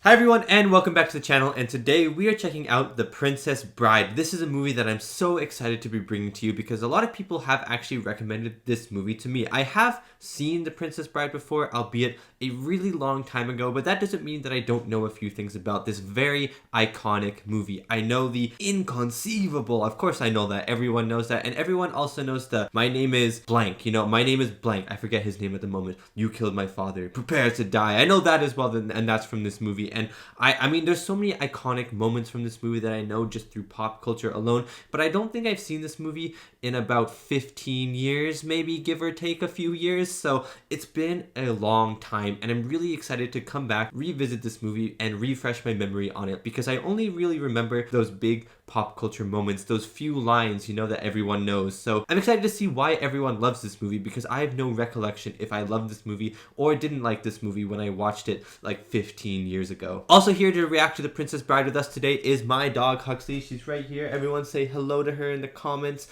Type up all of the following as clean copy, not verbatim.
Hi everyone and welcome back to the channel, and today we are checking out The Princess Bride. This is a movie that I'm so excited to be bringing to you because a lot of people have actually recommended this movie to me. I have seen The Princess Bride before, albeit a really long time ago, but that doesn't mean that I don't know a few things about this very iconic movie. I know the inconceivable, of course I know that, everyone knows that, and everyone also knows the my name is blank, my name is blank, I forget his name at the moment, you killed my father, prepare to die. I know that as well, and that's from this movie. And I mean, there's so many iconic moments from this movie that I know just through pop culture alone, but I don't think I've seen this movie in about 15 years, maybe give or take a few years. So it's been a long time, and I'm really excited to come back, revisit this movie, and refresh my memory on it because I only really remember those big pop culture moments, those few lines, that everyone knows. So I'm excited to see why everyone loves this movie because I have no recollection if I loved this movie or didn't like this movie when I watched it like 15 years ago. Also here to react to The Princess Bride with us today is my dog Huxley. She's right here. Everyone say hello to her in the comments.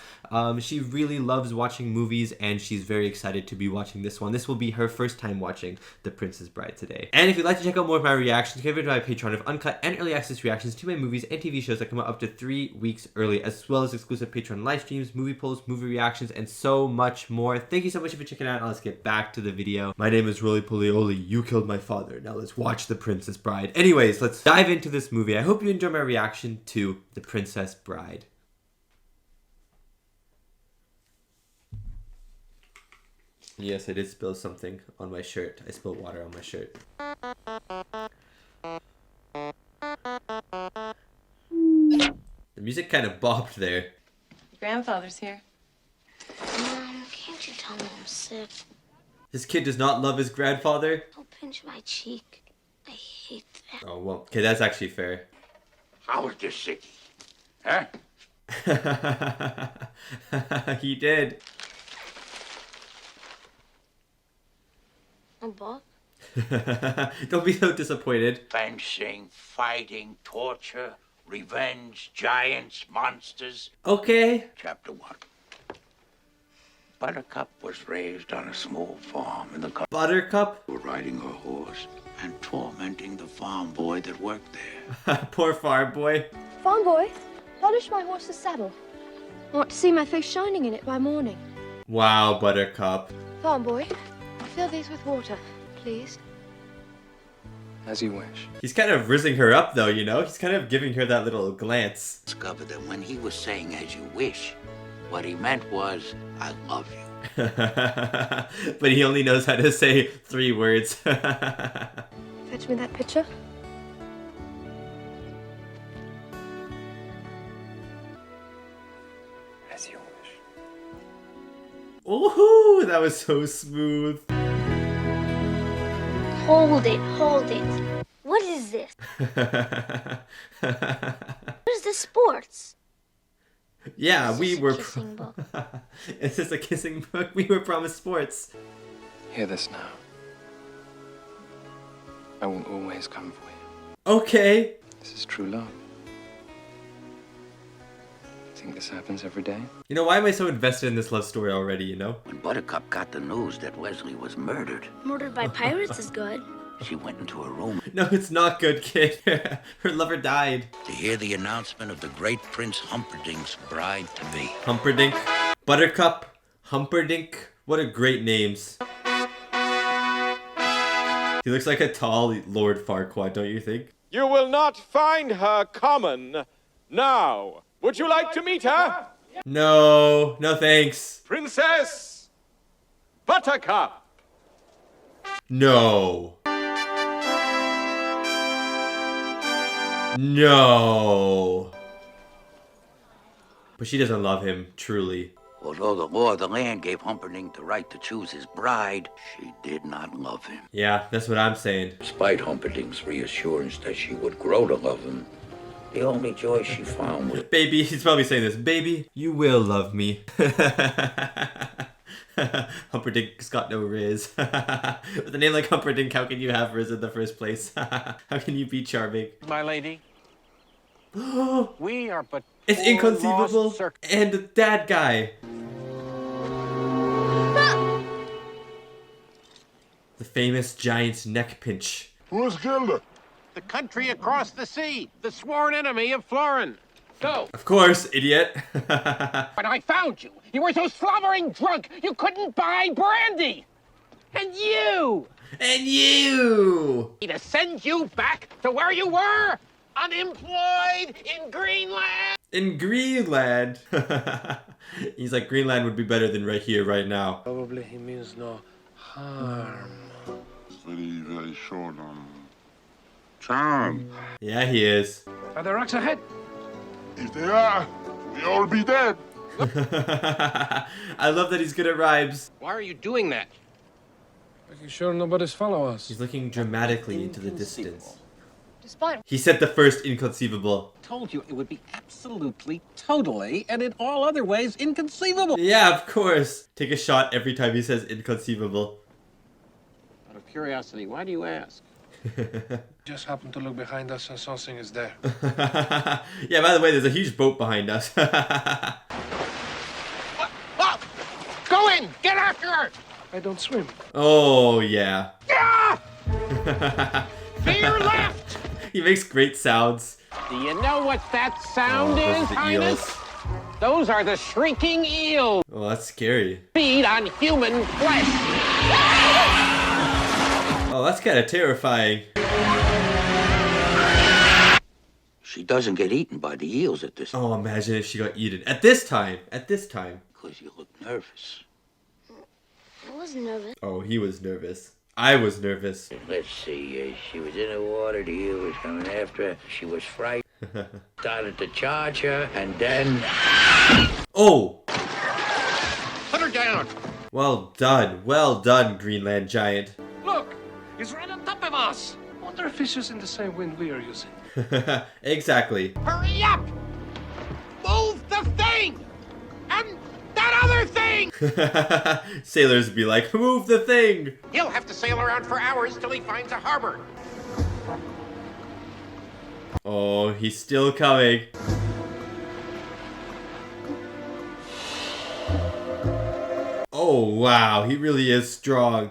She really loves watching movies and she's very excited to be watching this one. This will be her first time watching The Princess Bride today. And if you'd like to check out more of my reactions, get over to my Patreon of uncut and early access reactions to my movies and TV shows that come out up to 3 weeks early, as well as exclusive Patreon live streams, movie polls, movie reactions, and so much more. Thank you so much for checking out. Now let's get back to the video. My name is Roly Poly Oly. You killed my father. Now let's watch The Princess Bride. Anyways, let's dive into this movie. I hope you enjoy my reaction to The Princess Bride. Yes, I did spill something on my shirt. I spilled water on my shirt. The music kind of bopped there. Your grandfather's here. Mom, can't you tell me I'm sick? This kid does not love his grandfather. Don't pinch my cheek. I hate that. Oh, well, okay, that's actually fair. How was this sicky? Huh? He did. A book? Don't be so disappointed. Fencing, fighting, torture, revenge, giants, monsters. Okay. Chapter 1. Buttercup was raised on a small farm in the country. Buttercup? Were riding her horse and tormenting the farm boy that worked there. Poor farm boy. Farm boy, polish my horse's saddle. I want to see my face shining in it by morning. Wow, Buttercup. Farm boy, fill these with water, please. As you wish. He's kind of rizzing her up though, He's kind of giving her that little glance. Discovered that when he was saying as you wish, what he meant was, I love you. But he only knows how to say 3 words. Fetch me that picture. As you wish. Ooh, that was so smooth. Hold it, hold it. What is this? What is this sports? Yeah, Is we this a were. kissing book? Is this a kissing book? We were promised sports. Hear this now. I will always come for you. Okay. This is true love. Think this happens every day? Why am I so invested in this love story already, When Buttercup got the news that Wesley was murdered, Murdered by pirates is good. she went into her room No, it's not good, kid. Her lover died. to hear the announcement of the great Prince Humperdinck's bride-to-be. Humperdinck, Buttercup, Humperdinck. What a great names. He looks like a tall Lord Farquaad, don't you think? You will not find her common now. Would you like to meet her? No, no thanks. Princess Buttercup. No. No. But she doesn't love him, truly. Although the law of the land gave Humperdinck the right to choose his bride, she did not love him. Yeah, that's what I'm saying. Despite Humperdinck's reassurance that she would grow to love him, the only joy she found was... Baby, he's probably saying this. Baby, you will love me. Humperdinck's got no riz. With a name like Humperdinck, how can you have riz in the first place? How can you be charming? My lady, we are but It's poor inconceivable. lost circ- And the dad guy. The famous giant's neck pinch. Who's Gilda? the country across the sea, the sworn enemy of Florin. So, Of course, idiot. when I found you, you were so slobbering drunk you couldn't buy brandy. And you! And you! To send you back to where you were, unemployed in Greenland. In Greenland. He's like, Greenland would be better than right here, right now. Probably he means no harm. Very, very short on charm. Yeah, he is. Are there rocks ahead? If they are, we all be dead. I love that he's good at rhymes. Why are you doing that? Making sure nobody's follow us. He's looking dramatically into the distance. Despite He said the first inconceivable. Told you it would be absolutely, totally, and in all other ways inconceivable. Yeah, of course. Take a shot every time he says inconceivable. Out of curiosity, why do you ask? Just happened to look behind us and something is there. Yeah, by the way, there's a huge boat behind us. Oh! Go in! Get after her! I don't swim. Oh, yeah. Ah! To your left! He makes great sounds. Do you know what that sound those is, are the Highness? eels. Those are the shrieking eels. Oh, that's scary. Feed on human flesh. Oh, that's kind of terrifying. She doesn't get eaten by the eels at this Oh, imagine if she got eaten. At this time. At this time. because you look nervous. I wasn't nervous. Oh, he was nervous. I was nervous. Let's see, she was in the water, the eel was coming after her, she was frightened, started to charge her, and then... Oh! Put her down. Well done, Greenland giant. Look! He's right on top of us! Wonder if he's using the same wind we are using. Exactly. Hurry up! Move the thing! And that other thing! Sailors be like, move the thing! He'll have to sail around for hours till he finds a harbor. Oh, he's still coming. Oh, wow, he really is strong.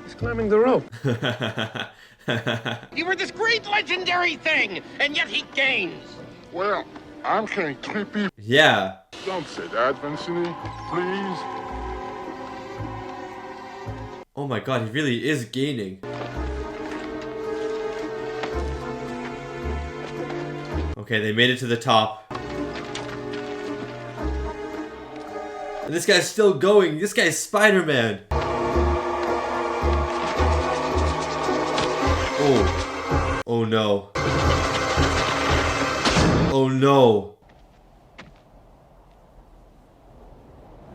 He's climbing the rope. You were this great legendary thing, and yet he gains. Well, I'm killing 3 people. Yeah. Don't say that, Vincent, please. Oh my god, he really is gaining. Okay, they made it to the top. And this guy's still going. This guy's Spider-Man. Oh. Oh no. Oh no.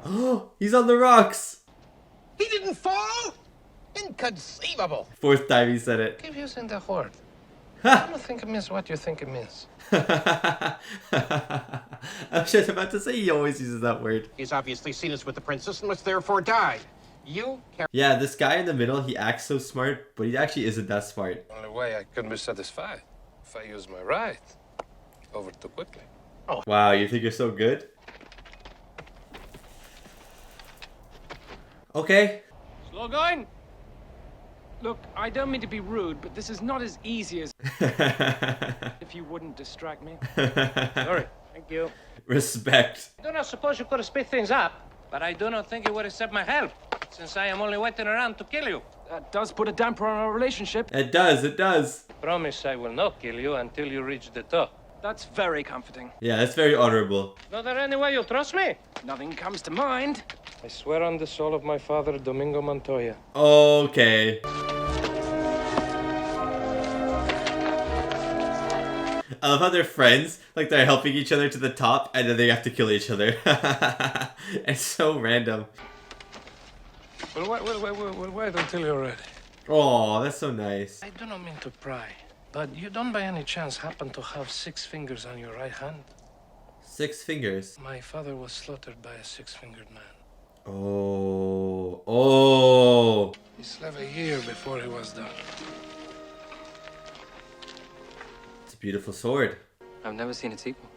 Oh, he's on the rocks. He didn't fall? Inconceivable. Fourth time he said it. Keep using the word. I don't think it means what you think it means. I was just about to say he always uses that word. He's obviously seen us with the princess and must therefore die. You carry Yeah, this guy in the middle, he acts so smart, but he actually isn't that smart. Only way I couldn't be satisfied if I use my right over too quickly. Wow, you think you're so good? Okay. Slow going? Look, I don't mean to be rude, but this is not as easy as if you wouldn't distract me. Sorry. Thank you. Respect. I do not suppose you could have sped things up, but I do not think you would accept my help, since I am only waiting around to kill you. That does put a damper on our relationship. It does, it does. Promise I will not kill you until you reach the top. That's very comforting. Yeah, that's very honorable. Is there any way you'll trust me? Nothing comes to mind. I swear on the soul of my father, Domingo Montoya. Okay. I love how they're friends, like they're helping each other to the top, and then they have to kill each other. It's so random. Well, wait until you're ready. Oh, that's so nice. I do not mean to pry, but you don't by any chance happen to have 6 fingers on your right hand? 6 fingers. My father was slaughtered by a 6-fingered man. Oh. Oh. He slept a year before he was done. It's a beautiful sword. I've never seen its equal.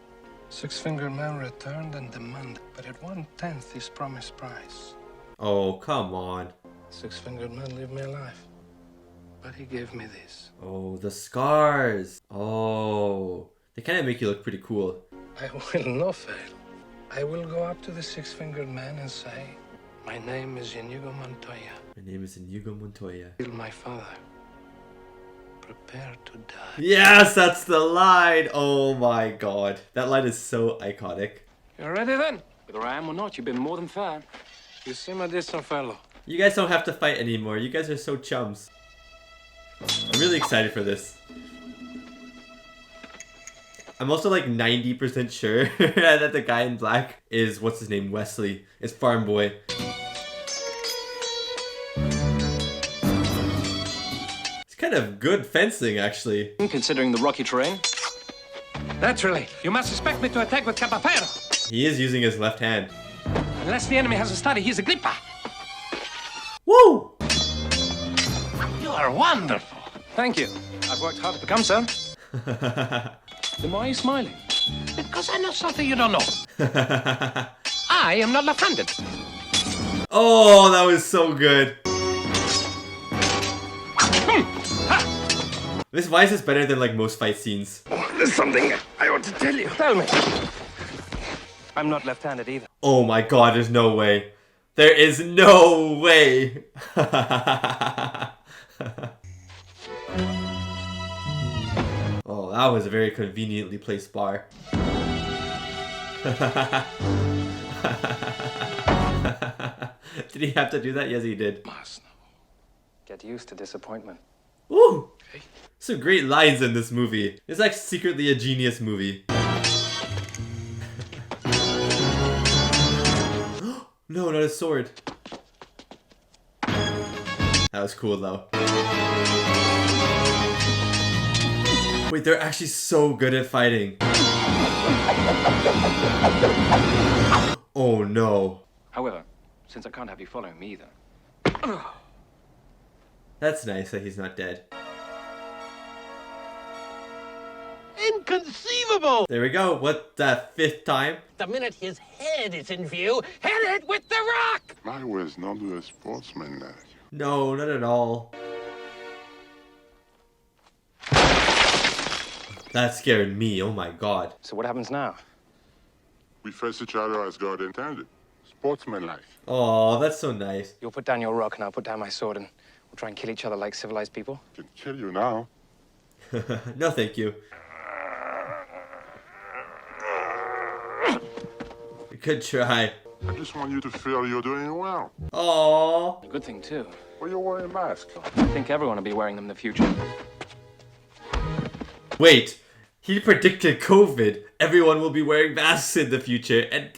6-fingered man returned and demanded, but at 1/10 his promised price. Oh, come on. Six-fingered man lived me alive. But he gave me this. Oh, the scars. Oh, they kind of make you look pretty cool. I will not fail. I will go up to the six-fingered man and say, my name is Inigo Montoya. My name is Inigo Montoya. Kill my father. Prepare to die. Yes, that's the line. Oh my god. That line is so iconic. You ready then? Whether I am or not, you've been more than fair. You see my distant fellow. You guys don't have to fight anymore. You guys are so chums. I'm really excited for this. I'm also like 90% sure that the guy in black is, what's his name, Wesley. It's Farm Boy. It's kind of good fencing, actually. Considering the rocky terrain. Naturally, you must expect me to attack with capapero. He is using his left hand. Unless the enemy has a study, he's a gripper. Woo! You are wonderful. Thank you. I've worked hard to become so. Then why are you smiling? Because I know something you don't know. I am not left-handed. Oh, that was so good. Why is this better than like most fight scenes? Oh, there's something I want to tell you. Tell me. I'm not left-handed either. Oh my god, there's no way. There is no way. Oh, that was a very conveniently placed bar. Did he have to do that? Yes, he did. Get used to disappointment. Woo! Some great lines in this movie. It's like secretly a genius movie. No, not a sword. That was cool though. Wait, they're actually so good at fighting. Oh no. However, since I can't have you following me either. That's nice that he's not dead. Inconceivable! There we go. What, the 5th time? The minute his head is in view, hit it with the rock! I was not a sportsman like. No, not at all. That scared me. Oh my god. So what happens now? We face each other as God intended. Sportsmanlike. Oh, that's so nice. You'll put down your rock and I'll put down my sword and we'll try and kill each other like civilized people. I can kill you now. No, thank you. Good try. I just want you to feel you're doing well. Aww. A good thing too. Well, you're wearing a mask. I think everyone will be wearing them in the future. Wait, he predicted COVID. Everyone will be wearing masks in the future. And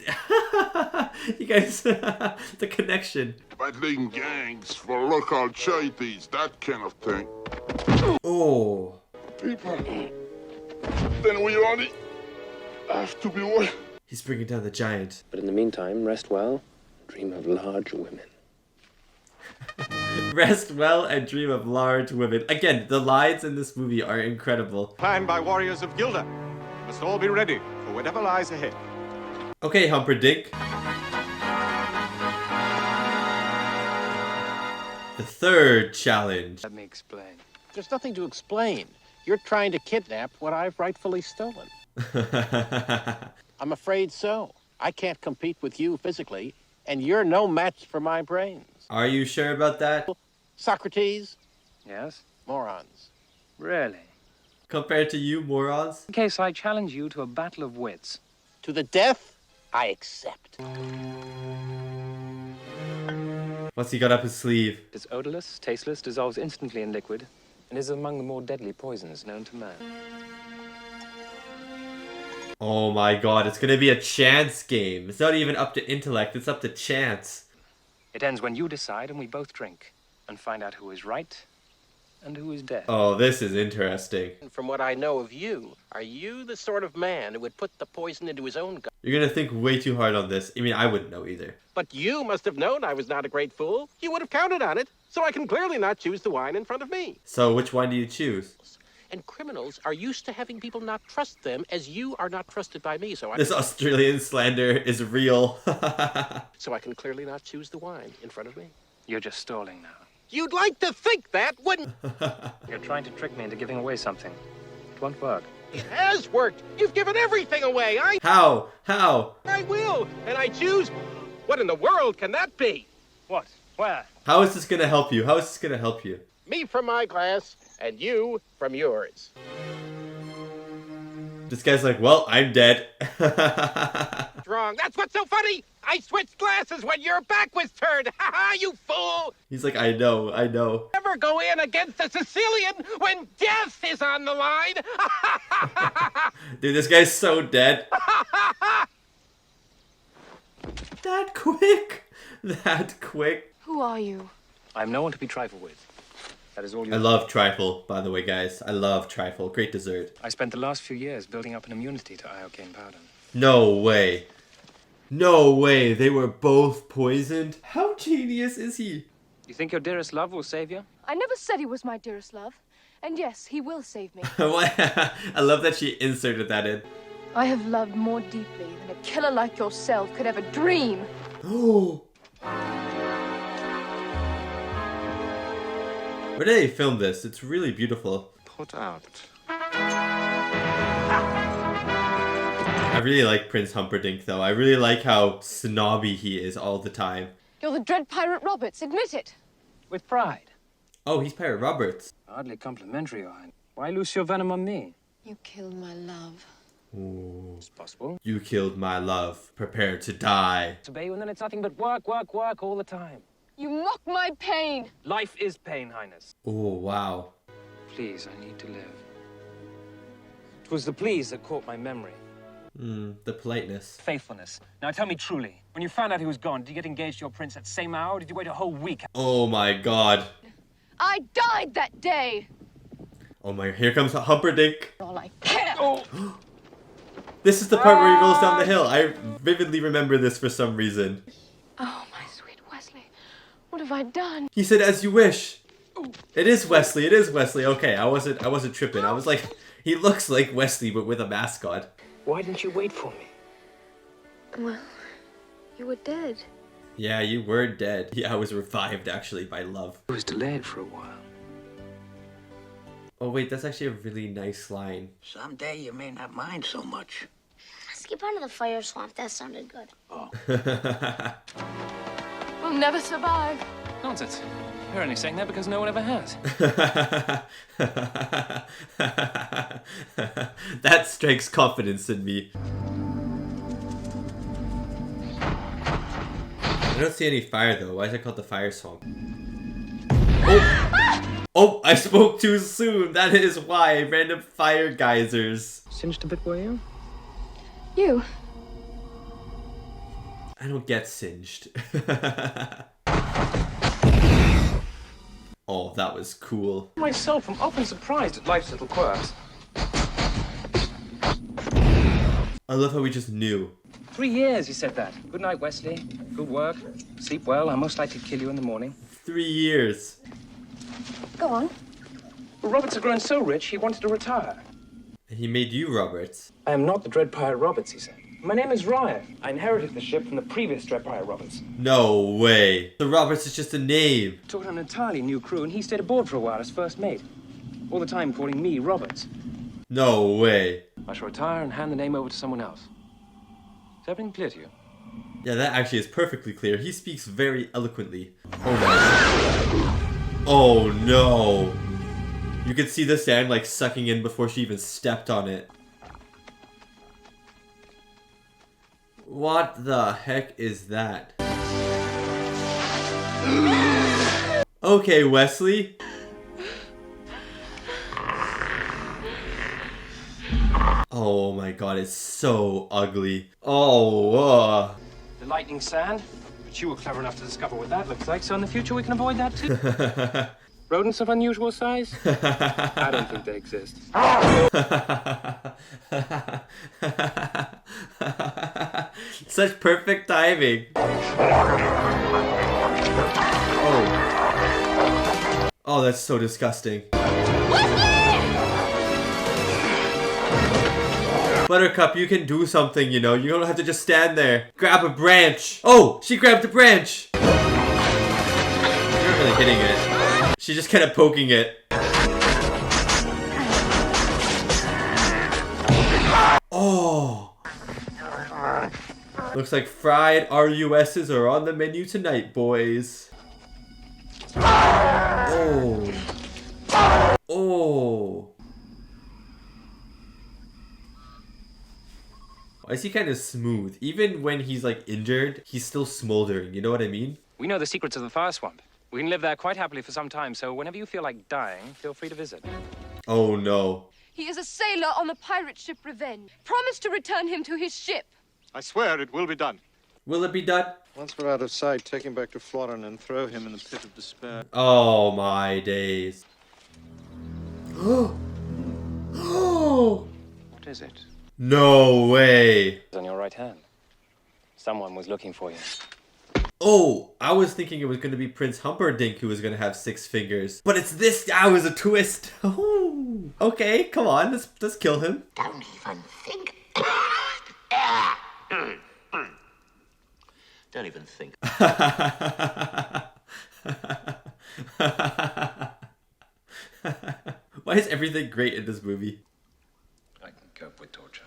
you guys, the connection. Battling gangs for local charities, that kind of thing. Oh. People, then we only have to be one. He's bringing down the giant. But in the meantime, rest well, dream of large women. Rest well and dream of large women. Again, the lines in this movie are incredible. Planned by warriors of Gilda. Must all be ready for whatever lies ahead. Okay, Humperdinck. The 3rd challenge. Let me explain. There's nothing to explain. You're trying to kidnap what I've rightfully stolen. I'm afraid so. I can't compete with you physically, and you're no match for my brains. Are you sure about that? Socrates? Yes? Morons. Really? Compared to you, morons? In case I challenge you to a battle of wits. To the death, I accept. What's he got up his sleeve? It's odorless, tasteless, dissolves instantly in liquid, and is among the more deadly poisons known to man. Oh my god, it's gonna be a chance game. It's not even up to intellect, it's up to chance. It ends when you decide and we both drink, and find out who is right and who is dead. Oh, this is interesting. From what I know of you, are you the sort of man who would put the poison into his own gut? You're gonna think way too hard on this. I mean, I wouldn't know either. But you must have known I was not a great fool. You would have counted on it, so I can clearly not choose the wine in front of me. So, which one do you choose? And criminals are used to having people not trust them as you are not trusted by me, so This Australian slander is real. so I can clearly not choose the wine in front of me. You're just stalling now. You'd like to think that, wouldn't... You're trying to trick me into giving away something. It won't work. It has worked. You've given everything away. How? How? I will, and I choose. What in the world can that be? What? Where? How is this gonna help you? How is this gonna help you? Me from my glass, and you from yours. This guy's like, well, I'm dead. Wrong. That's what's so funny. I switched glasses when your back was turned. Ha ha, you fool. He's like, I know, I know. Never go in against a Sicilian when death is on the line. Dude, this guy's so dead. That quick. That quick. Who are you? I'm no one to be trifled with. That is all you... I love trifle, by the way, guys. I love trifle. Great dessert. I spent the last few years building up an immunity to iocane powder. No way. No way. They were both poisoned. How genius is he? You think your dearest love will save you? I never said he was my dearest love. And yes, he will save me. I love that she inserted that in. I have loved more deeply than a killer like yourself could ever dream. Oh. Where did they film this? It's really beautiful. Put out. I really like Prince Humperdinck, though. I really like how snobby he is all the time. You're the dread Pirate Roberts, admit it. With pride. Oh, he's Pirate Roberts. Hardly complimentary, Owen. Why loose your venom on me? You killed my love. Ooh. It's possible. You killed my love. Prepare to die. Obey you, and then it's nothing but work, work, work all the time. You mock my pain. Life is pain, Highness. Oh, wow. Please, I need to live. It was the please that caught my memory. The politeness. Faithfulness. Now tell me truly, when you found out he was gone, did you get engaged to your prince that same hour, or did you wait a whole week? Oh my god. I died that day. Oh my, here comes Humperdinck. All I care. Oh. This is the part where he rolls down the hill. I vividly remember this for some reason. Oh, my sweet Wesley. What have I done? He said, as you wish. It is Wesley, it is Wesley. Okay, I wasn't tripping. I was like, he looks like Wesley, but with a mask on. Why didn't you wait for me? Well, you were dead. Yeah, you were dead. Yeah, I was revived, actually, by love. It was delayed for a while. Oh, wait, that's actually a really nice line. Someday you may not mind so much. Skip under the fire swamp. That sounded good. Oh. We'll never survive. Nonsense. You're only saying that because no one ever has. That strikes confidence in me. I don't see any fire though. Why is it called the fire swamp? Oh! Oh, I spoke too soon. That is why. Random fire geysers. Singed a bit, were you? You. I don't get singed. Oh, that was cool. Myself, I'm often surprised at life's little quirks. I love how we just knew. 3 years, he said that. Good night, Wesley. Good work. Sleep well. I'm most likely to kill you in the morning. 3 years. Go on. Well, Roberts had grown so rich, he wanted to retire. He made you Roberts. I am not the Dread Pirate Roberts, he said. My name is Ryan. I inherited the ship from the previous Dread Pirate Roberts. No way. The Roberts is just a name. Took on an entirely new crew, and he stayed aboard for a while as first mate. All the time calling me Roberts. No way. I shall retire and hand the name over to someone else. Is everything clear to you? Yeah, that actually is perfectly clear. He speaks very eloquently. Oh my. Oh no. You could see the sand like sucking in before she even stepped on it. What the heck is that? Okay, Wesley. Oh my god, it's so ugly. Oh, The lightning sand? But you were clever enough to discover what that looks like, so in the future we can avoid that too. Rodents of unusual size? I don't think they exist. Such perfect timing. Oh. Oh, that's so disgusting. Buttercup, you can do something, you know. You don't have to just stand there. Grab a branch. Oh, she grabbed a branch. hitting it. She's just kind of poking it. Oh! Looks like fried RUSs are on the menu tonight, boys. Oh. Oh. Why is he kind of smooth? Even when he's like injured, he's still smoldering. You know what I mean? We know the secrets of the fire swamp. We can live there quite happily for some time, so whenever you feel like dying, feel free to visit. Oh no. He is a sailor on the pirate ship Revenge. Promise to return him to his ship. I swear it will be done. Will it be done? Once we're out of sight, take him back to Florin and throw him in the pit of despair. Oh my days. Oh. What is it? No way. It's on your right hand. Someone was looking for you. Oh, I was thinking it was going to be Prince Humperdinck who was going to have 6 fingers. But it's this. That was a twist. Oh. Okay, come on. Let's kill him. Don't even think. Don't even think. Why is everything great in this movie? I can cope with torture.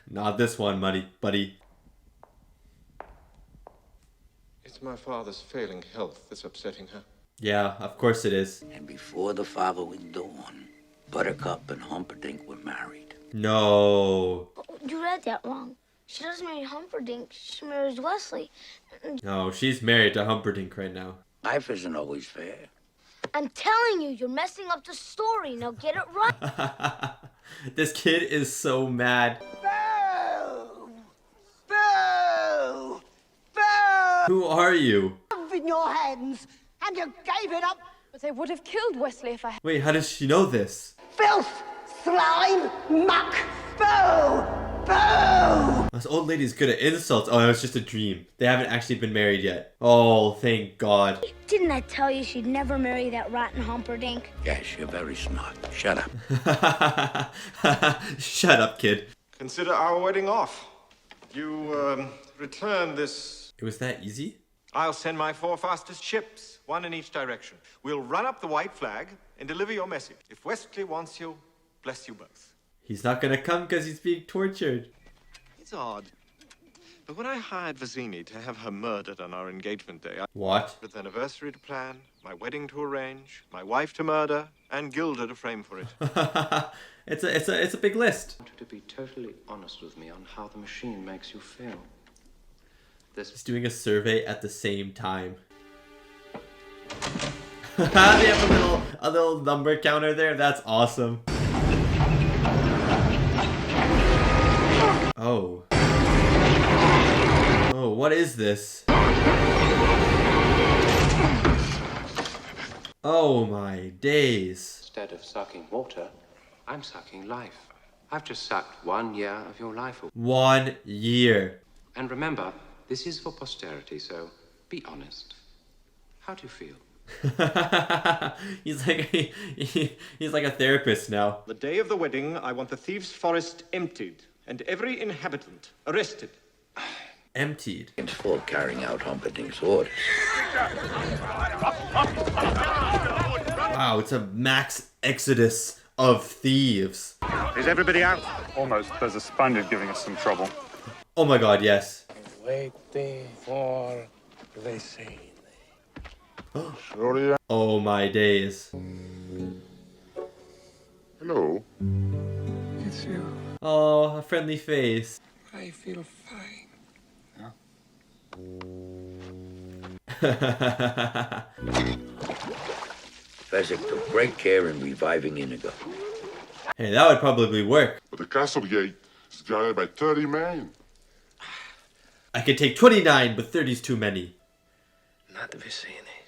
Not this one, buddy. It's my father's failing health that's upsetting her. Yeah, of course it is. And before the father was born, Buttercup and Humperdinck were married. No. You read that wrong. She doesn't marry Humperdinck. She marries Wesley. No, she's married to Humperdinck right now. Life isn't always fair. I'm telling you, you're messing up the story. Now get it right. This kid is so mad. Boo! Boo! Boo! Who are you? In your hands, and you gave it up. But I would have killed Wesley if I had. Wait, how does she know this? Filth, slime, muck. Boo! Boo! This old lady's good at insults. Oh, it was just a dream. They haven't actually been married yet. Oh, thank God. Didn't I tell you she'd never marry that rotten Humperdinck? Yes, you're very smart. Shut up. Shut up, kid. Consider our wedding off. You, return this... It was that easy? I'll send my 4 fastest ships, 1 in each direction. We'll run up the white flag and deliver your message. If Wesley wants you, bless you both. He's not gonna come because he's being tortured. It's odd. But when I hired Vizzini to have her murdered on our engagement day, I... What? With an anniversary to plan, my wedding to arrange, my wife to murder, and Gilda to frame for it. It's a big list. I want you to be totally honest with me on how the machine makes you feel. He's doing a survey at the same time. They have a little number counter there. That's awesome. Oh. Oh, what is this? Oh my days. Instead of sucking water, I'm sucking life. I've just sucked 1 year of your life away. 1 year. And remember, this is for posterity, so be honest. How do you feel? he's like a therapist now. The day of the wedding, I want the Thieves' Forest emptied and every inhabitant arrested. Emptied. It's for carrying out Humperdinck's orders. Wow, it's a max exodus of thieves. Is everybody out? Almost. There's a Spaniard giving us some trouble. Oh my God, yes. Waiting for the scene. Oh my days. Hello. It's you. Oh, a friendly face. I feel fine. Fezzik took great care in reviving Inigo. Hey, that would probably work. But the castle gate is guarded by 30 men. I could take 29, but 30's too many. Not Vizzini.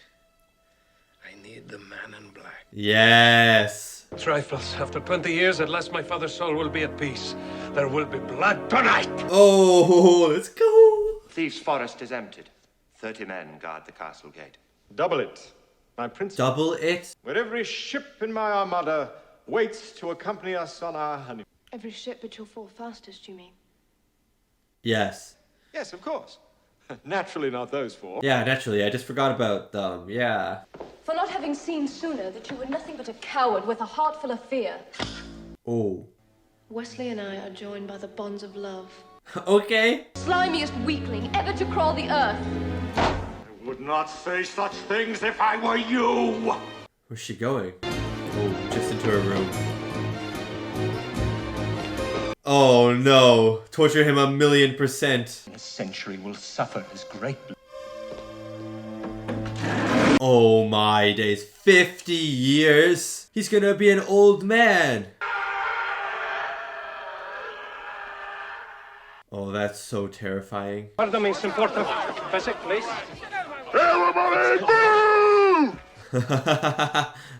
I need the man in black. Yes. Trifles. After 20 years, at last my father's soul will be at peace. There will be blood tonight. Oh, let's go. Thieves' Forest is emptied. 30 men guard the castle gate. Double it, my prince. Double it? Where every ship in my armada waits to accompany us on our honeymoon. Every ship but your 4 fastest, you mean? Yes. Yes, of course. Naturally not those four. Yeah, naturally. I just forgot about them. Yeah. For not having seen sooner that you were nothing but a coward with a heart full of fear. Oh. Wesley and I are joined by the bonds of love. Okay. Slimiest weakling ever to crawl the earth. I would not say such things if I were you. Where's she going? Oh, just into her room. Oh no. Torture him 1,000,000%. A century will suffer his great. Oh my days. 50 years? He's gonna be an old man. Oh, that's so terrifying. Pardon me, some porter. Physic, please. Everybody, boo!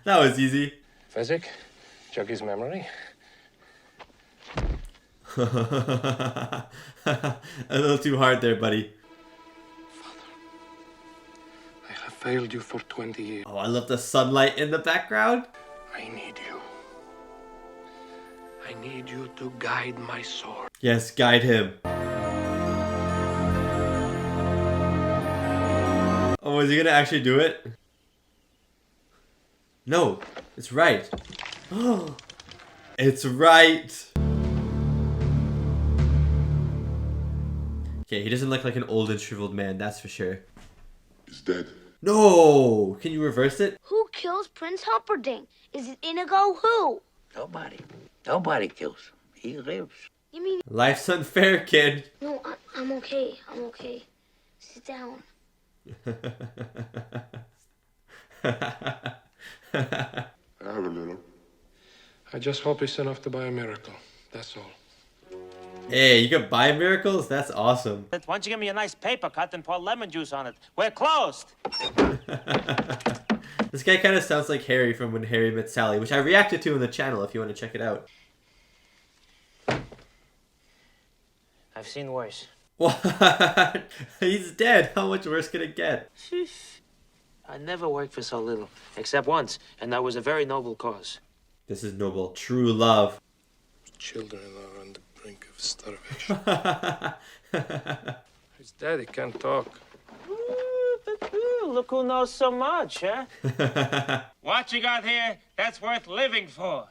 That was easy. Physic, jog his memory. A little too hard there, buddy. I have failed you for 20 years. Oh, I love the sunlight in the background. I need you. I need you to guide my sword. Yes, guide him. Oh, is he gonna actually do it? No, it's right. Oh, it's right. Okay, he doesn't look like an old and shriveled man, that's for sure. He's dead. No! Can you reverse it? Who kills Prince Humperdinck? Is it Inigo? Who? Nobody. Nobody kills him. He lives. You mean... Life's unfair, kid. No, I'm okay. I'm okay. Sit down. I have a little. I just hope it's enough to buy a miracle. That's all. Hey, you can buy miracles? That's awesome. Why don't you give me a nice paper cut and pour lemon juice on it? We're closed. This guy kind of sounds like Harry from When Harry Met Sally, which I reacted to on the channel if you want to check it out. I've seen worse. What? He's dead. How much worse can it get? I never worked for so little, except once, and that was a very noble cause. This is noble. True love. Children are on the brink of starvation. His daddy can't talk. Look who knows so much, huh? What you got here, that's worth living for.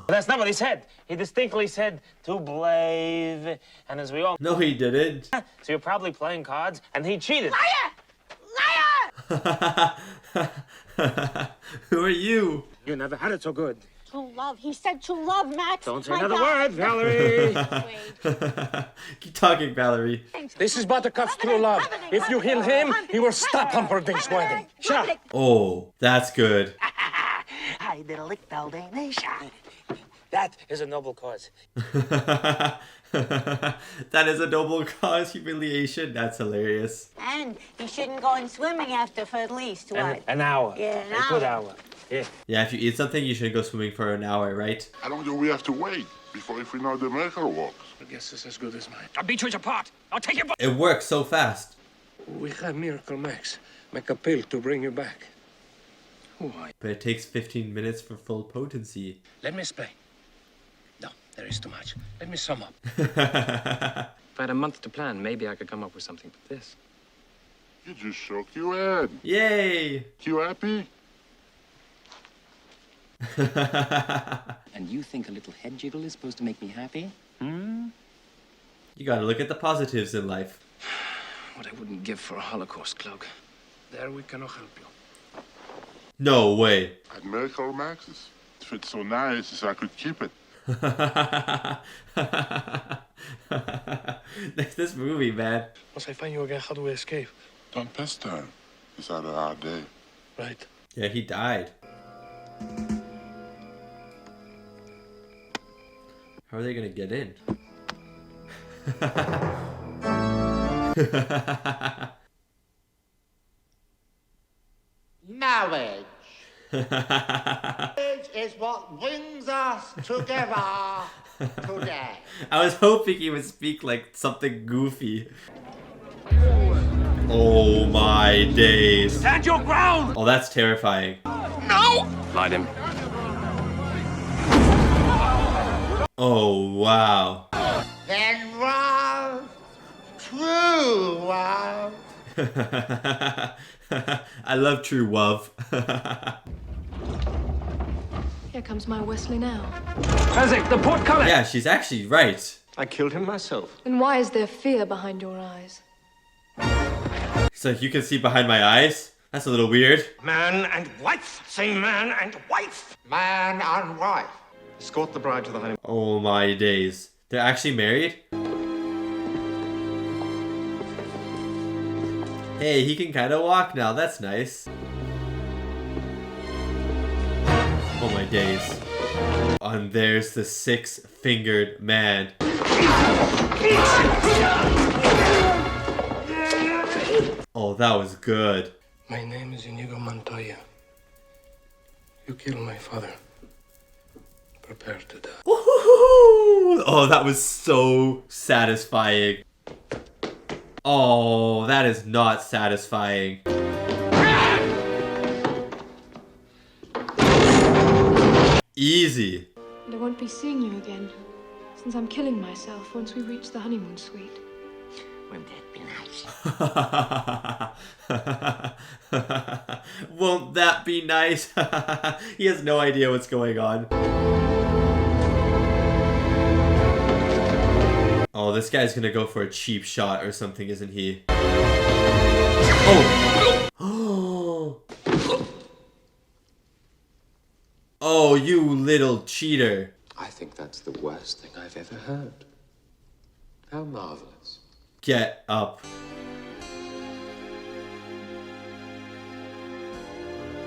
That's not what he said. He distinctly said to blave, and as we all No, he didn't. So you're probably playing cards, and he cheated. Liar! Who are you? You never had it so good. True love. He said true love, Max. Don't say My another God. word, Valerie. Keep talking, Valerie. This is Buttercup's true love. If you heal him, he will stop Humperdinck's wedding. Shut up. Oh, that's good. I did a lick Baldination. That is a noble cause. That is a noble cause, humiliation. That's hilarious. And you shouldn't go in swimming after for at least, what? An hour. Yeah, an A good hour. Yeah. Yeah, if you eat something, you shouldn't go swimming for an hour, right? How long do we have to wait before if we know the miracle works? I guess it's as good as mine. I'll beat you to your pot. I'll take your... It works so fast. We have Miracle Max. Make a pill to bring you back. Who are you? But it takes 15 minutes for full potency. Let me explain. No, there is too much. Let me sum up. If I had a month to plan, maybe I could come up with something but this. You just shook your head. Yay! You happy? And you think a little head jiggle is supposed to make me happy? You gotta look at the positives in life. What I wouldn't give for a Holocaust cloak. There we cannot help you. No way. At Miracle Max's. It fits so nice as I could keep it. This movie, man. Once I find you again, how do we escape? Don't pester him. He's had a hard day. Right. Yeah, he died. How are they gonna get in? Knowledge. Knowledge is what brings us together today. I was hoping he would speak like something goofy. Oh my days. Stand your ground! Oh, that's terrifying. No! Light him. Oh, wow. Then love, true love. I love true love. Here comes my Wesley now. Fezzik, the portcullis! Yeah, she's actually right. I killed him myself. Then why is there fear behind your eyes? So you can see behind my eyes? That's a little weird. Man and wife. Say man and wife. Man and wife. Escort the bride to the honeymoon. Oh my days. They're actually married? Hey, he can kind of walk now. That's nice. Oh my days. And there's the six-fingered man. Oh, that was good. My name is Inigo Montoya. You killed my father. Prepare to die. Oh, that was so satisfying. Oh, that is not satisfying. Easy. And I won't be seeing you again, since I'm killing myself once we reach the honeymoon suite. Wouldn't that be nice? Won't that be nice? He has no idea what's going on. Oh, this guy's gonna go for a cheap shot or something, isn't he? Oh! Oh, you little cheater. I think that's the worst thing I've ever heard. How marvelous. Get up.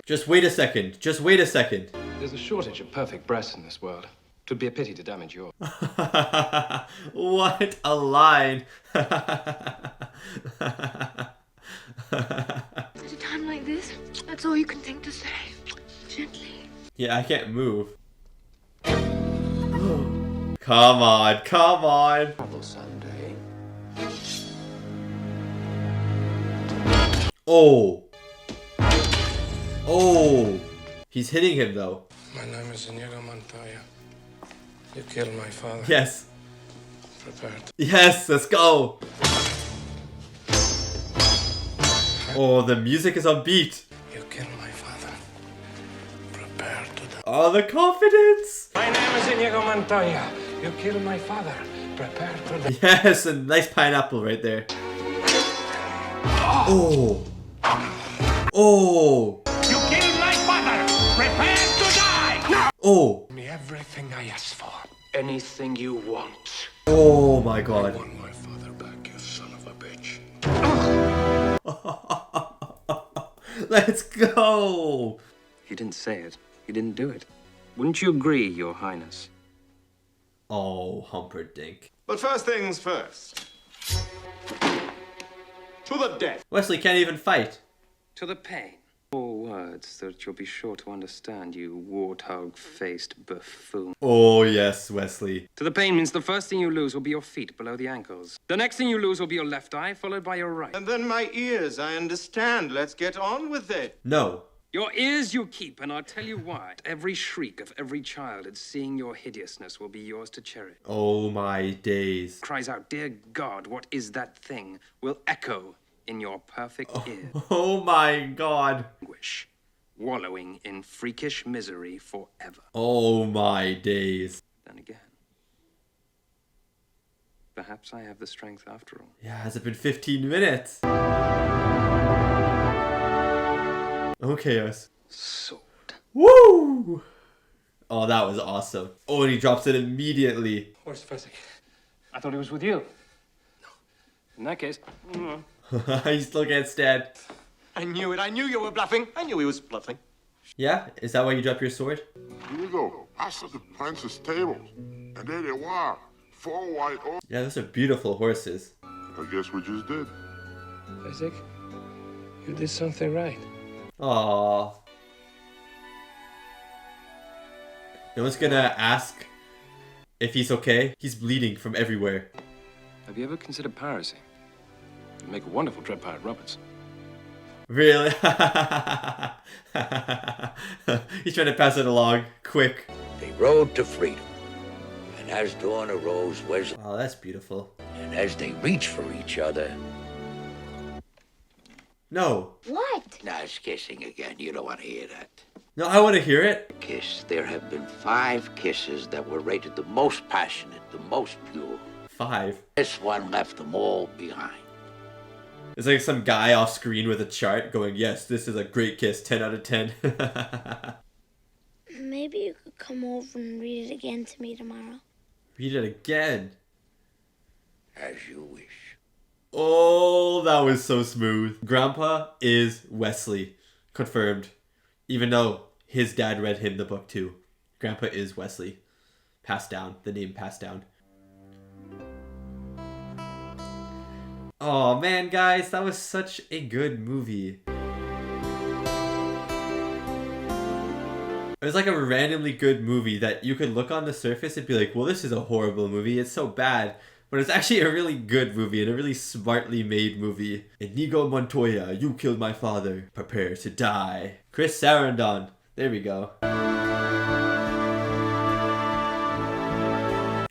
Just wait a second. Just wait a second. There's a shortage of perfect breasts in this world. It would be a pity to damage yours. What a line. At a time like this, that's all you can think to say. Gently. Yeah, I can't move. Come on, come on. Sunday. Oh. Oh. He's hitting him though. My name is Inigo Montoya. You killed my father. Yes. Prepare to... Yes, let's go. Oh, the music is on beat. You killed my father. Prepare to die. Oh, the confidence. My name is Inigo Montoya. You killed my father. Prepare to die. Yes, a nice pineapple right there. Oh. Oh. You killed my father! Prepare to die! Oh. Me everything I asked for. Anything you want. Oh my god. I want my father back, you son of a bitch. Let's go. He didn't say it. He didn't do it. Wouldn't you agree, Your Highness? Oh, Humperdinck. But first things first. To the death. Wesley can't even fight. To the pain. 4 words that you'll be sure to understand, you warthog-faced buffoon. Oh, yes, Wesley. To the pain means the first thing you lose will be your feet below the ankles. The next thing you lose will be your left eye, followed by your right. And then my ears, I understand. Let's get on with it. No. Your ears you keep, and I'll tell you why. Every shriek of every child at seeing your hideousness will be yours to cherish. Oh my days. Cries out, "Dear God, what is that thing?" will echo in your perfect ear. Oh my god. Anguish, wallowing in freakish misery forever. Oh my days. Then again, perhaps I have the strength after all. Yeah, has it been 15 minutes? Okay, yes. Sword. Woo! Oh, that was awesome. Oh, and he drops it immediately. Where's Fezzik? I thought he was with you. No. In that case... He still can't stand. I knew it. I knew you were bluffing. I knew he was bluffing. Yeah? Is that why you dropped your sword? Here we go. Past the prince's tables. And there they were. 4 white horses. Yeah, those are beautiful horses. I guess we just did. Isaac, you did something right. Aww. No one's gonna ask if he's okay. He's bleeding from everywhere. Have you ever considered piracy? You'd make a wonderful Dread Pirate Roberts. Really? He's trying to pass it along quick. The road to freedom. And as dawn arose, Wesley. Oh, that's beautiful. And as they reached for each other. No. What? Now it's kissing again. You don't want to hear that. No, I want to hear it. Kiss. There have been 5 kisses that were rated the most passionate, the most pure. 5. This one left them all behind. It's like some guy off screen with a chart going, yes, this is a great kiss, 10 out of 10. Maybe you could come over and read it again to me tomorrow. Read it again. As you wish. Oh, that was so smooth. Grandpa is Wesley. Confirmed. Even though his dad read him the book too. Grandpa is Wesley. Passed down. The name passed down. Oh man, guys, that was such a good movie. It was like a randomly good movie that you could look on the surface and be like, well, this is a horrible movie. It's so bad. But it's actually a really good movie and a really smartly made movie. Inigo Montoya, you killed my father. Prepare to die. Chris Sarandon. There we go.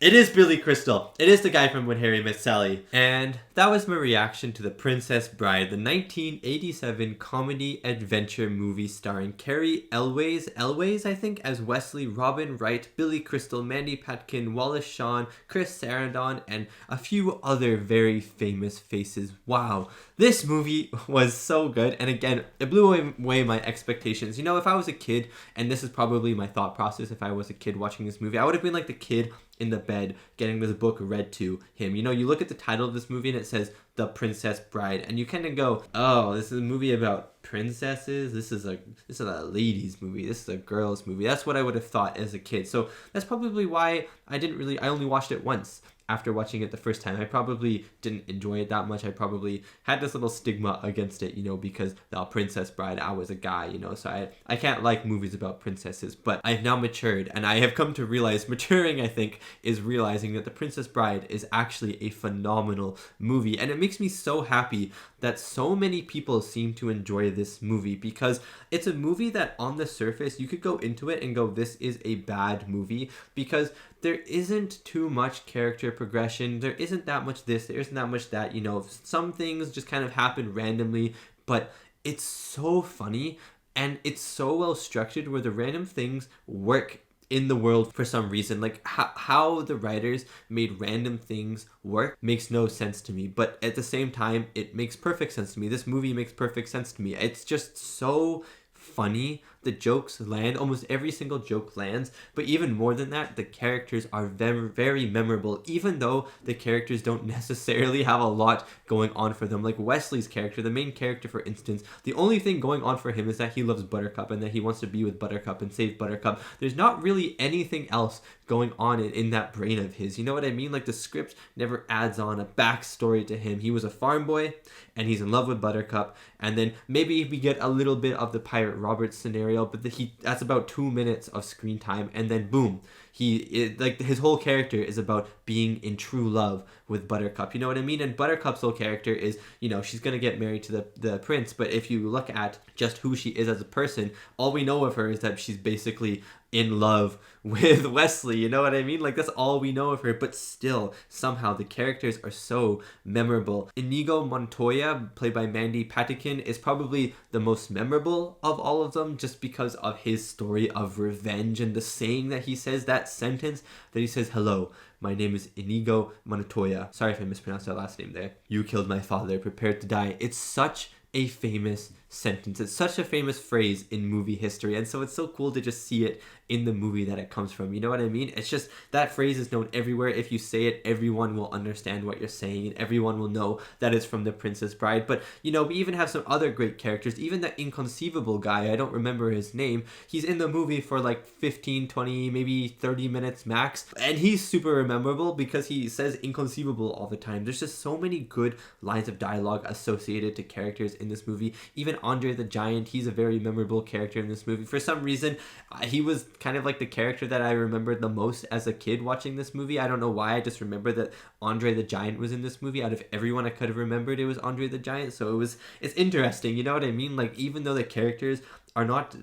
It is Billy Crystal. It is the guy from When Harry Met Sally. And that was my reaction to The Princess Bride, the 1987 comedy adventure movie starring Carrie Elways, I think, as Wesley, Robin Wright, Billy Crystal, Mandy Patinkin, Wallace Shawn, Chris Sarandon, and a few other very famous faces. Wow. This movie was so good, and again, it blew away my expectations. You know, if I was a kid, and this is probably my thought process if I was a kid watching this movie, I would have been like the kid in the bed getting this book read to him. You know, you look at the title of this movie and it says The Princess Bride, and you kind of go, oh, this is a movie about princesses. This is a ladies movie. This is a girls movie. That's what I would have thought as a kid. So that's probably why I only watched it once. After watching it the first time, I probably didn't enjoy it that much. I probably had this little stigma against it, you know, because the Princess Bride, I was a guy, you know, so I can't like movies about princesses. But I've now matured, and I have come to realize, maturing, I think, is realizing that The Princess Bride is actually a phenomenal movie. And it makes me so happy that so many people seem to enjoy this movie, because it's a movie that on the surface, you could go into it and go, this is a bad movie, because there isn't too much character progression. There isn't that much this, there isn't that much that, you know, some things just kind of happen randomly, but it's so funny and it's so well structured where the random things work in the world for some reason. Like how the writers made random things work makes no sense to me, but at the same time, it makes perfect sense to me. This movie makes perfect sense to me. It's just so funny. The jokes land, almost every single joke lands, but even more than that, the characters are very, very memorable, even though the characters don't necessarily have a lot going on for them. Like Wesley's character, the main character, for instance, the only thing going on for him is that he loves Buttercup and that he wants to be with Buttercup and save Buttercup. There's not really anything else going on in that brain of his. You know what I mean? Like the script never adds on a backstory to him. He was a farm boy and he's in love with Buttercup, and then maybe we get a little bit of the Pirate Roberts scenario, but that's about 2 minutes of screen time, and then boom, his whole character is about being in true love with Buttercup. You know what I mean? And Buttercup's whole character is, you know, she's gonna get married to the prince, but if you look at just who she is as a person, all we know of her is that she's basically in love with Wesley. You know what I mean? Like that's all we know of her, but still somehow the characters are so memorable. Inigo Montoya, played by Mandy Patinkin, is probably the most memorable of all of them, just because of his story of revenge and the saying that he says, that sentence that he says, hello, my name is Inigo Montoya. Sorry if I mispronounced that last name there. You killed my father, prepare to die. It's such a famous sentence. It's such a famous phrase in movie history, and so it's so cool to just see it in the movie that it comes from. You know what I mean? It's just, that phrase is known everywhere. If you say it, everyone will understand what you're saying, and everyone will know that it's from The Princess Bride. But, you know, we even have some other great characters. Even that inconceivable guy, I don't remember his name, he's in the movie for like 15, 20, maybe 30 minutes max, and he's super memorable because he says inconceivable all the time. There's just so many good lines of dialogue associated to characters in this movie. Even Andre the Giant, he's a very memorable character in this movie. For some reason, he was kind of like the character that I remembered the most as a kid watching this movie. I don't know why, I just remember that Andre the Giant was in this movie. Out of everyone I could have remembered, it was Andre the Giant. So it's interesting, you know what I mean? Like, even though the characters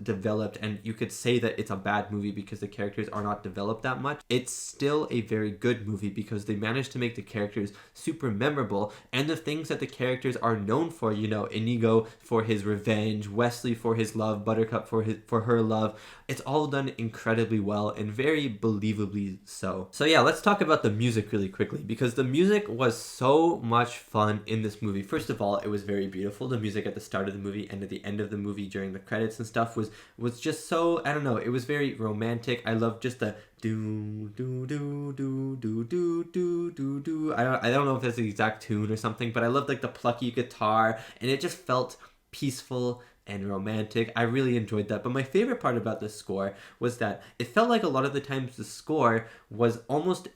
developed, and you could say that it's a bad movie because the characters are not developed that much, it's still a very good movie because they managed to make the characters super memorable, and the things that the characters are known for, you know, Inigo for his revenge, Wesley for his love, Buttercup for her love, it's all done incredibly well and very believably so. So yeah, let's talk about the music really quickly, because the music was so much fun in this movie. First of all, it was very beautiful. The music at the start of the movie and at the end of the movie during the credits and stuff was just so, I don't know, it was very romantic. I love just the do do do do do do do do do. I don't know if that's the exact tune or something, but I loved like the plucky guitar, and it just felt peaceful and romantic. I really enjoyed that. But my favorite part about the score was that it felt like a lot of the times the score was almost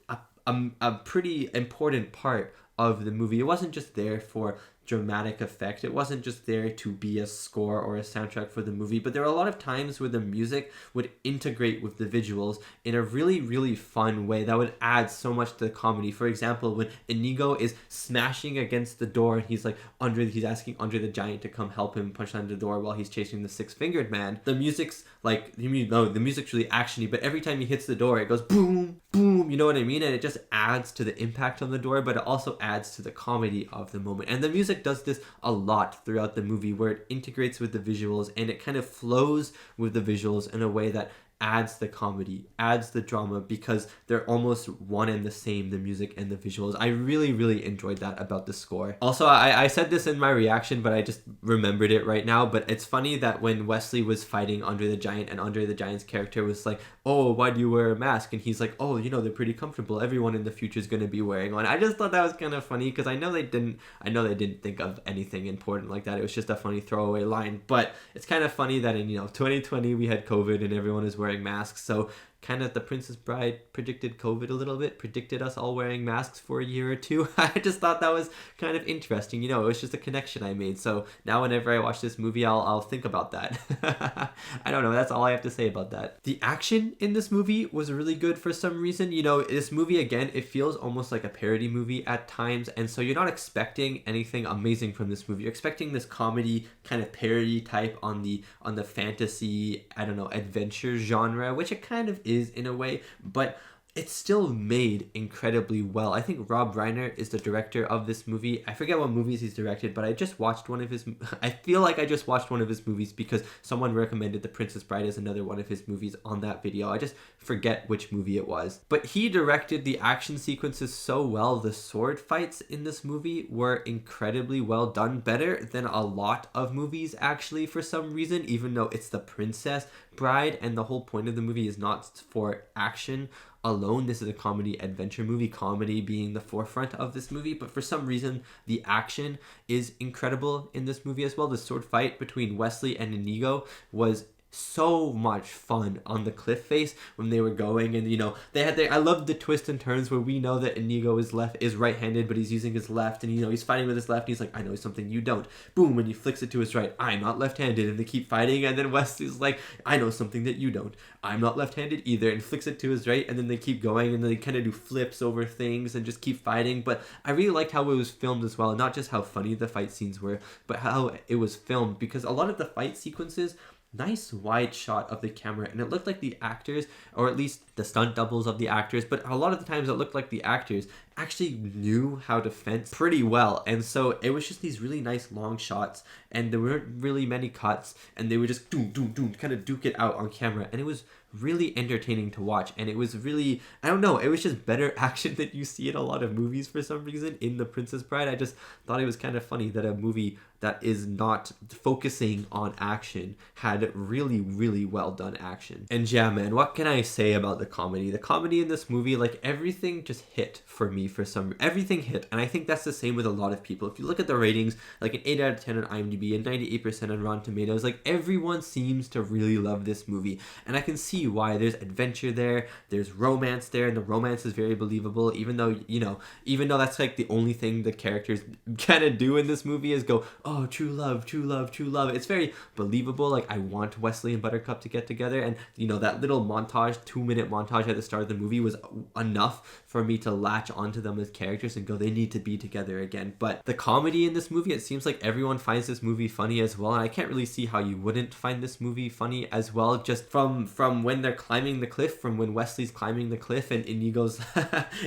a pretty important part of the movie. It wasn't just there for dramatic effect. It wasn't just there to be a score or a soundtrack for the movie, but there were a lot of times where the music would integrate with the visuals in a really, really fun way that would add so much to the comedy. For example, when Inigo is smashing against the door and he's asking Andre the Giant to come help him punch down the door while he's chasing the six-fingered man, the music's like, the music's really actiony, but every time he hits the door, it goes boom, boom, you know what I mean? And it just adds to the impact on the door, but it also adds to the comedy of the moment. And the music does this a lot throughout the movie, where it integrates with the visuals and it kind of flows with the visuals in a way that adds the comedy, adds the drama, because they're almost one and the same, the music and the visuals. I really, really enjoyed that about the score. Also, I said this in my reaction, but I just remembered it right now, but it's funny that when Wesley was fighting Andre the Giant, and Andre the Giant's character was like, oh, why do you wear a mask? And he's like, oh, you know, they're pretty comfortable. Everyone in the future is going to be wearing one. I just thought that was kind of funny, because I know they didn't think of anything important like that. It was just a funny throwaway line, but it's kind of funny that in, 2020 we had COVID and everyone is wearing masks, so kind of The Princess Bride predicted COVID a little bit, predicted us all wearing masks for a year or two. I just thought that was kind of interesting. It was just a connection I made. So now whenever I watch this movie, I'll think about that. I don't know. That's all I have to say about that. The action in this movie was really good for some reason. This movie, again, it feels almost like a parody movie at times. And so you're not expecting anything amazing from this movie. You're expecting this comedy kind of parody type on the fantasy, I don't know, adventure genre, which it kind of is in a way, but it's still made incredibly well. I think Rob Reiner is the director of this movie. I forget what movies he's directed, but I just watched one of his... I feel like I just watched one of his movies because someone recommended The Princess Bride as another one of his movies on that video. I just forget which movie it was. But he directed the action sequences so well. The sword fights in this movie were incredibly well done. Better than a lot of movies, actually, for some reason, even though it's The Princess Bride and the whole point of the movie is not for action alone. This is a comedy adventure movie, comedy being the forefront of this movie, but for some reason the action is incredible in this movie as well. The sword fight between Wesley and Inigo was so much fun on the cliff face when they were going, and I loved the twists and turns where we know that Inigo is right-handed, but he's using his left, and he's fighting with his left, and he's like, I know something you don't. Boom, and he flicks it to his right. I'm not left-handed, and they keep fighting, and then Wesley's like, I know something that you don't. I'm not left-handed either, and flicks it to his right, and then they keep going, and then they kind of do flips over things and just keep fighting. But I really liked how it was filmed as well, not just how funny the fight scenes were, but how it was filmed, because a lot of the fight sequences, nice wide shot of the camera, and it looked like the actors, or at least the stunt doubles of the actors, but a lot of the times it looked like the actors actually knew how to fence pretty well. And so it was just these really nice long shots, and there weren't really many cuts, and they would just kind of duke it out on camera, and it was really entertaining to watch. And it was really, I don't know, it was just better action than you see in a lot of movies for some reason in The Princess Bride. I just thought it was kind of funny that a movie that is not focusing on action had really, really well done action. And yeah, man, what can I say about the comedy? The comedy in this movie, like, everything just hit for me everything hit, and I think that's the same with a lot of people. If you look at the ratings, like an 8 out of 10 on IMDb and 98% on Rotten Tomatoes, like, everyone seems to really love this movie, and I can see why. There's adventure there, there's romance there, and the romance is very believable, even though that's like the only thing the characters kind of do in this movie is go, oh, true love, true love, true love. It's very believable. Like, I want Wesley and Buttercup to get together, and that little montage, 2-minute montage at the start of the movie was enough for me to latch onto onto them as characters and go, they need to be together again. But the comedy in this movie, it seems like everyone finds this movie funny as well, and I can't really see how you wouldn't find this movie funny as well, just from when they're climbing the cliff, from when Wesley's climbing the cliff and Inigo's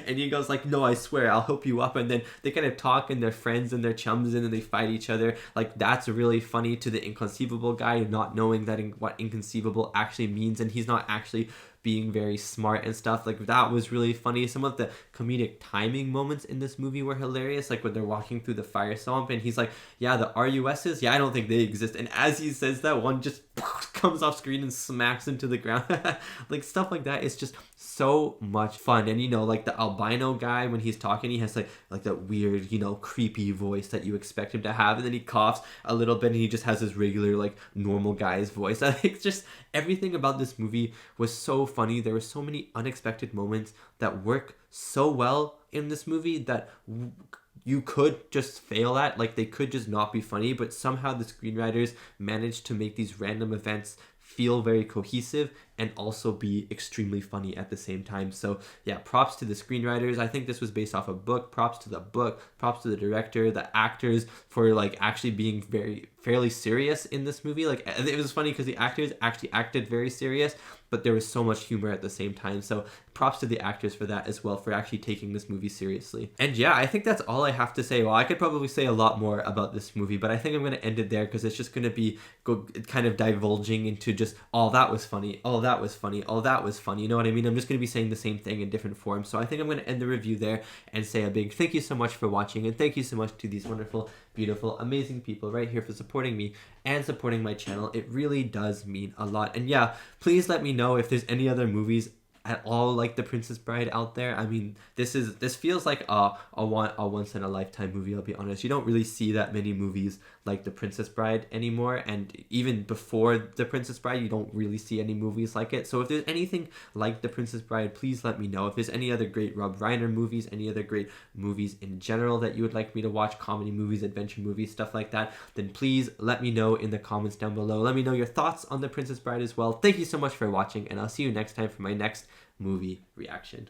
Inigo's like, no, I swear I'll help you up, and then they kind of talk and they're friends and they're chums and then they fight each other. Like, that's really funny, to the inconceivable guy not knowing that what inconceivable actually means, and he's not actually being very smart and stuff. Like, that was really funny. Some of the comedic timing moments in this movie were hilarious, like when they're walking through the fire swamp and he's like, yeah, the RUSs, yeah, I don't think they exist, and as he says that, one just comes off screen and smacks into the ground. Like, stuff like that is just so much fun. And, you know, like the albino guy, when he's talking, he has like that weird, you know, creepy voice that you expect him to have, and then he coughs a little bit and he just has his regular, like, normal guy's voice. It's just, everything about this movie was so funny. There were so many unexpected moments that work so well in this movie that you could just fail at. Like, they could just not be funny, but somehow the screenwriters managed to make these random events feel very cohesive and also be extremely funny at the same time. So yeah, props to the screenwriters. I think this was based off a book. Props to the book, props to the director, the actors for like actually being fairly serious in this movie. Like, it was funny because the actors actually acted very serious, but there was so much humor at the same time. So props to the actors for that as well, for actually taking this movie seriously. And yeah, I think that's all I have to say. Well, I could probably say a lot more about this movie, but I think I'm going to end it there because it's just going to be kind of divulging into just, oh, that was funny, oh, that was funny, oh, that was funny. You know what I mean? I'm just going to be saying the same thing in different forms. So I think I'm going to end the review there and say a big thank you so much for watching, and thank you so much to these wonderful, beautiful, amazing people right here for supporting me and supporting my channel. It really does mean a lot. And yeah, please let me know if there's any other movies at all like The Princess Bride out there. I mean, this feels like a once in a lifetime movie, I'll be honest. You don't really see that many movies like The Princess Bride anymore, and even before The Princess Bride, you don't really see any movies like it. So if there's anything like The Princess Bride, please let me know. If there's any other great Rob Reiner movies, any other great movies in general that you would like me to watch, comedy movies, adventure movies, stuff like that, then please let me know in the comments down below. Let me know your thoughts on The Princess Bride as well. Thank you so much for watching, and I'll see you next time for my next movie reaction.